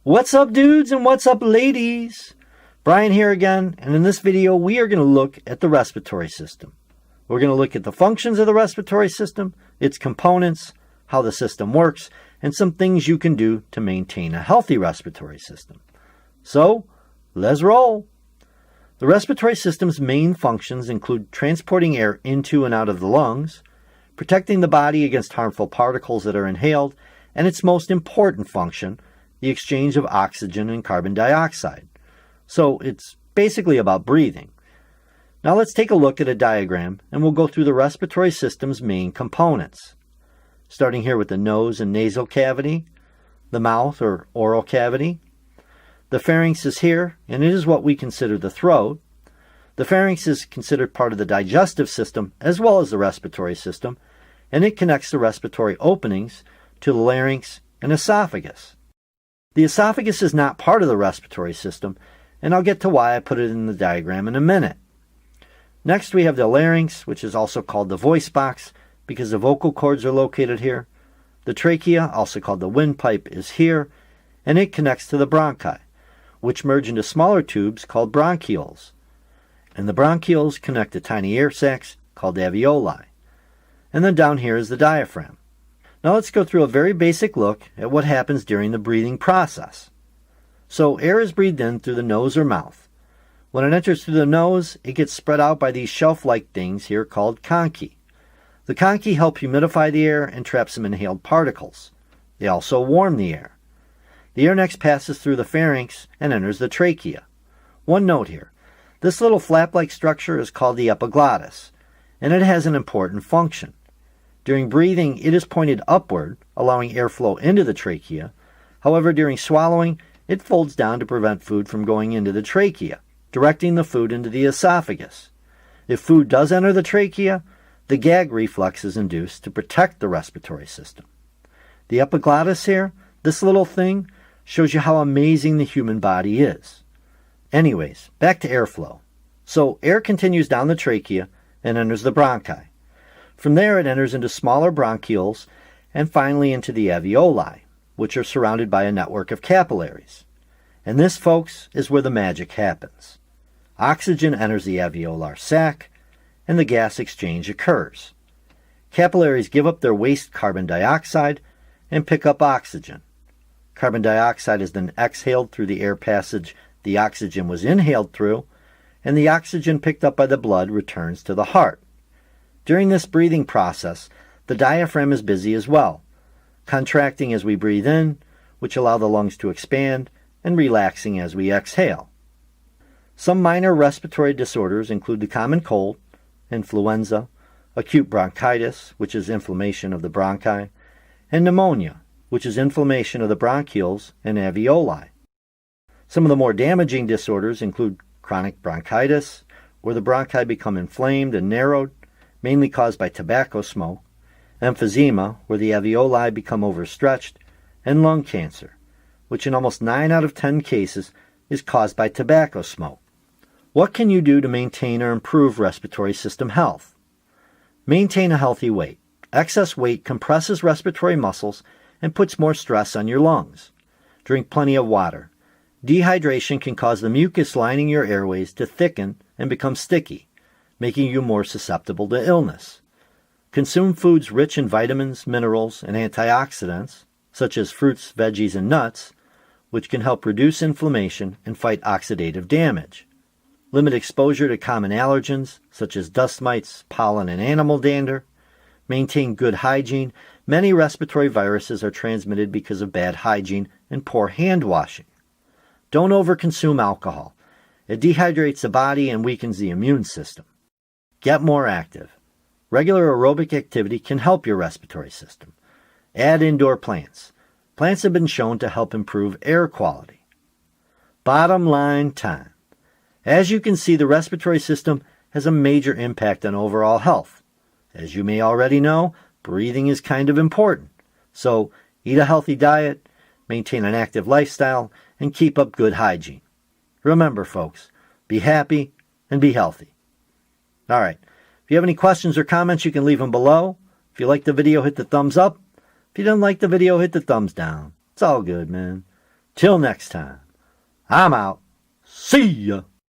What's up, dudes, and what's up, ladies? Brian here again, and in this video we are going to look at the respiratory system. We're going to look at the functions of the respiratory system, its components, how the system works, and some things you can do to maintain a healthy respiratory system. So, let's roll! The respiratory system's main functions include transporting air into and out of the lungs, protecting the body against harmful particles that are inhaled, and its most important function, the exchange of oxygen and carbon dioxide. So it's basically about breathing. Now let's take a look at a diagram and we'll go through the respiratory system's main components. Starting here with the nose and nasal cavity, the mouth or oral cavity. The pharynx is here, and it is what we consider the throat. The pharynx is considered part of the digestive system as well as the respiratory system, and it connects the respiratory openings to the larynx and esophagus. The esophagus is not part of the respiratory system, and I'll get to why I put it in the diagram in a minute. Next we have the larynx, which is also called the voice box because the vocal cords are located here. The trachea, also called the windpipe, is here, and it connects to the bronchi, which merge into smaller tubes called bronchioles. And the bronchioles connect to tiny air sacs called alveoli. And then down here is the diaphragm. Now let's go through a very basic look at what happens during the breathing process. So air is breathed in through the nose or mouth. When it enters through the nose, it gets spread out by these shelf-like things here called conchi. The conchi help humidify the air and trap some inhaled particles. They also warm the air. The air next passes through the pharynx and enters the trachea. One note here. This little flap-like structure is called the epiglottis, and it has an important function. During breathing, it is pointed upward, allowing airflow into the trachea. However, during swallowing, it folds down to prevent food from going into the trachea, directing the food into the esophagus. If food does enter the trachea, the gag reflex is induced to protect the respiratory system. The epiglottis here, this little thing, shows you how amazing the human body is. Anyways, back to airflow. So air continues down the trachea and enters the bronchi. From there it enters into smaller bronchioles and finally into the alveoli, which are surrounded by a network of capillaries. And this, folks, is where the magic happens. Oxygen enters the alveolar sac, and the gas exchange occurs. Capillaries give up their waste carbon dioxide and pick up oxygen. Carbon dioxide is then exhaled through the air passage the oxygen was inhaled through, and the oxygen picked up by the blood returns to the heart. During this breathing process, the diaphragm is busy as well, contracting as we breathe in, which allow the lungs to expand, and relaxing as we exhale. Some minor respiratory disorders include the common cold, influenza, acute bronchitis, which is inflammation of the bronchi, and pneumonia, which is inflammation of the bronchioles and alveoli. Some of the more damaging disorders include chronic bronchitis, where the bronchi become inflamed and narrowed, mainly caused by tobacco smoke, emphysema, where the alveoli become overstretched, and lung cancer, which in almost 9 out of 10 cases is caused by tobacco smoke. What can you do to maintain or improve respiratory system health? Maintain a healthy weight. Excess weight compresses respiratory muscles and puts more stress on your lungs. Drink plenty of water. Dehydration can cause the mucus lining your airways to thicken and become sticky, making you more susceptible to illness. Consume foods rich in vitamins, minerals, and antioxidants, such as fruits, veggies, and nuts, which can help reduce inflammation and fight oxidative damage. Limit exposure to common allergens, such as dust mites, pollen, and animal dander. Maintain good hygiene. Many respiratory viruses are transmitted because of bad hygiene and poor hand washing. Don't overconsume alcohol. It dehydrates the body and weakens the immune system. Get more active. Regular aerobic activity can help your respiratory system. Add indoor plants. Plants have been shown to help improve air quality. Bottom line time. As you can see, the respiratory system has a major impact on overall health. As you may already know, breathing is kind of important. So eat a healthy diet, maintain an active lifestyle, and keep up good hygiene. Remember, folks, be happy and be healthy. All right. If you have any questions or comments, you can leave them below. If you liked the video, hit the thumbs up. If you didn't like the video, hit the thumbs down. It's all good, man. Till next time, I'm out. See ya.